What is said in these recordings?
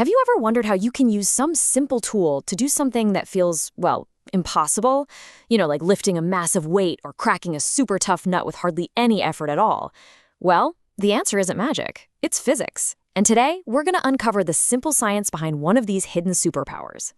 Have you ever wondered how you can use some simple tool to do something that feels, well, impossible? Like lifting a massive weight or cracking a super tough nut with hardly any effort at all. Well, the answer isn't magic. It's physics. And today, we're going to uncover the simple science behind one of these hidden superpowers.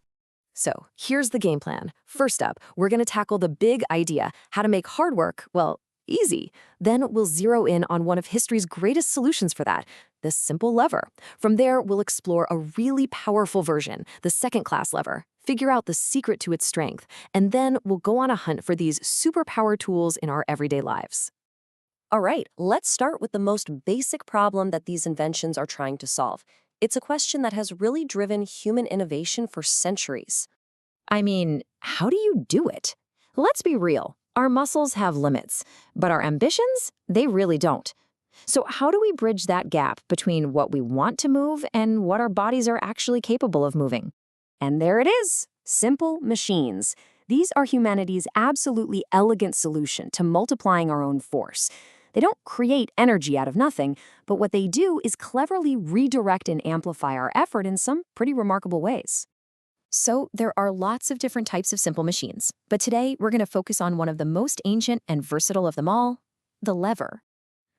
So, here's the game plan. First up, we're going to tackle the big idea, how to make hard work, well, easy. Then we'll zero in on one of history's greatest solutions for that, this simple lever. From there, we'll explore a really powerful version, the second-class lever, figure out the secret to its strength, and then we'll go on a hunt for these superpower tools in our everyday lives. All right, let's start with the most basic problem that these inventions are trying to solve. It's a question that has really driven human innovation for centuries. I mean, how do you do it? Let's be real. Our muscles have limits, but our ambitions, they really don't. So how do we bridge that gap between what we want to move and what our bodies are actually capable of moving? And there it is, simple machines. These are humanity's absolutely elegant solution to multiplying our own force. They don't create energy out of nothing, but what they do is cleverly redirect and amplify our effort in some pretty remarkable ways. So there are lots of different types of simple machines, but today we're going to focus on one of the most ancient and versatile of them all, the lever.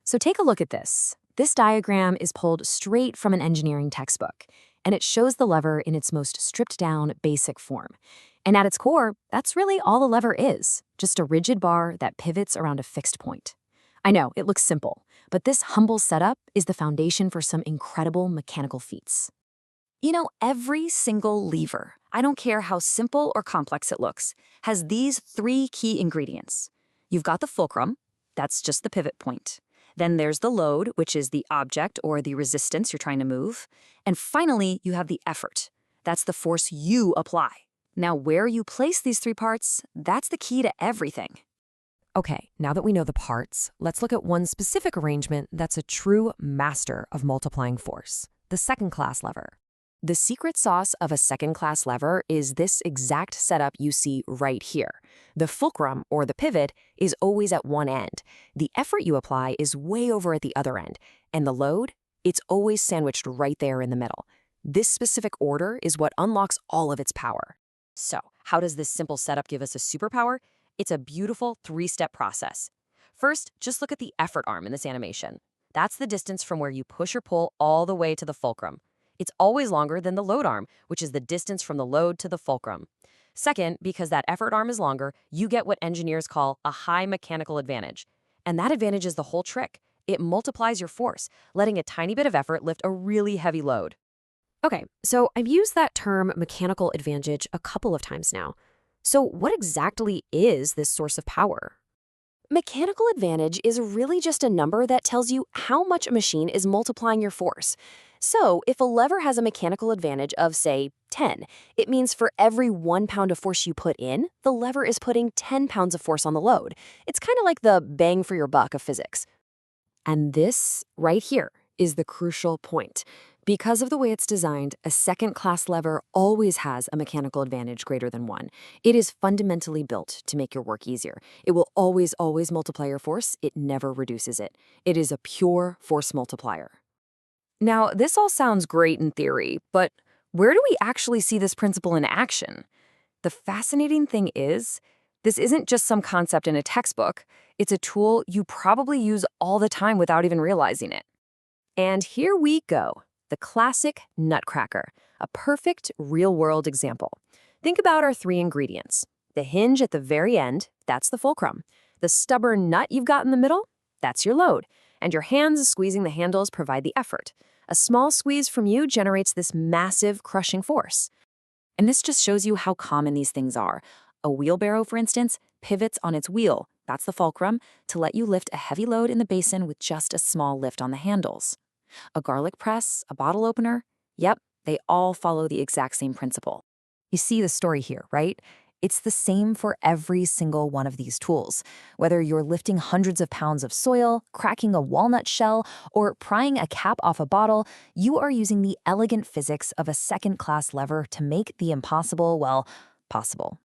So take a look at this. This diagram is pulled straight from an engineering textbook, and it shows the lever in its most stripped-down, basic form. And at its core, that's really all the lever is, just a rigid bar that pivots around a fixed point. I know, it looks simple, but this humble setup is the foundation for some incredible mechanical feats. Every single lever, I don't care how simple or complex it looks, has these three key ingredients. You've got the fulcrum, that's just the pivot point. Then there's the load, which is the object or the resistance you're trying to move. And finally, you have the effort. That's the force you apply. Now, where you place these three parts, that's the key to everything. Okay, now that we know the parts, let's look at one specific arrangement that's a true master of multiplying force, the second-class lever. The secret sauce of a second-class lever is this exact setup you see right here. The fulcrum, or the pivot, is always at one end. The effort you apply is way over at the other end. And the load? It's always sandwiched right there in the middle. This specific order is what unlocks all of its power. So, how does this simple setup give us a superpower? It's a beautiful three-step process. First, just look at the effort arm in this animation. That's the distance from where you push or pull all the way to the fulcrum. It's always longer than the load arm, which is the distance from the load to the fulcrum. Second, because that effort arm is longer, you get what engineers call a high mechanical advantage. And that advantage is the whole trick. It multiplies your force, letting a tiny bit of effort lift a really heavy load. Okay, so I've used that term mechanical advantage a couple of times now. So what exactly is this source of power? Mechanical advantage is really just a number that tells you how much a machine is multiplying your force. So if a lever has a mechanical advantage of, say, 10, it means for every 1 pound of force you put in, the lever is putting 10 pounds of force on the load. It's kind of like the bang for your buck of physics. And this right here is the crucial point. Because of the way it's designed, a second-class lever always has a mechanical advantage greater than 1. It is fundamentally built to make your work easier. It will always multiply your force. It never reduces it. It is a pure force multiplier. Now, this all sounds great in theory, but where do we actually see this principle in action? The fascinating thing is, this isn't just some concept in a textbook. It's a tool you probably use all the time without even realizing it. And here we go. The classic Nutcracker, a perfect real-world example. Think about our three ingredients. The hinge at the very end, that's the fulcrum. The stubborn nut you've got in the middle, that's your load. And your hands squeezing the handles provide the effort. A small squeeze from you generates this massive crushing force. And this just shows you how common these things are. A wheelbarrow, for instance, pivots on its wheel, that's the fulcrum, to let you lift a heavy load in the basin with just a small lift on the handles. A garlic press, a bottle opener, yep, they all follow the exact same principle. You see the story here, right? It's the same for every single one of these tools. Whether you're lifting hundreds of pounds of soil, cracking a walnut shell, or prying a cap off a bottle, you are using the elegant physics of a second-class lever to make the impossible, well, possible.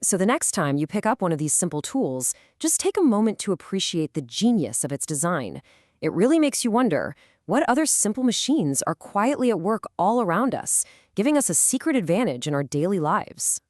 So the next time you pick up one of these simple tools, just take a moment to appreciate the genius of its design. It really makes you wonder, What other simple machines are quietly at work all around us, giving us a secret advantage in our daily lives?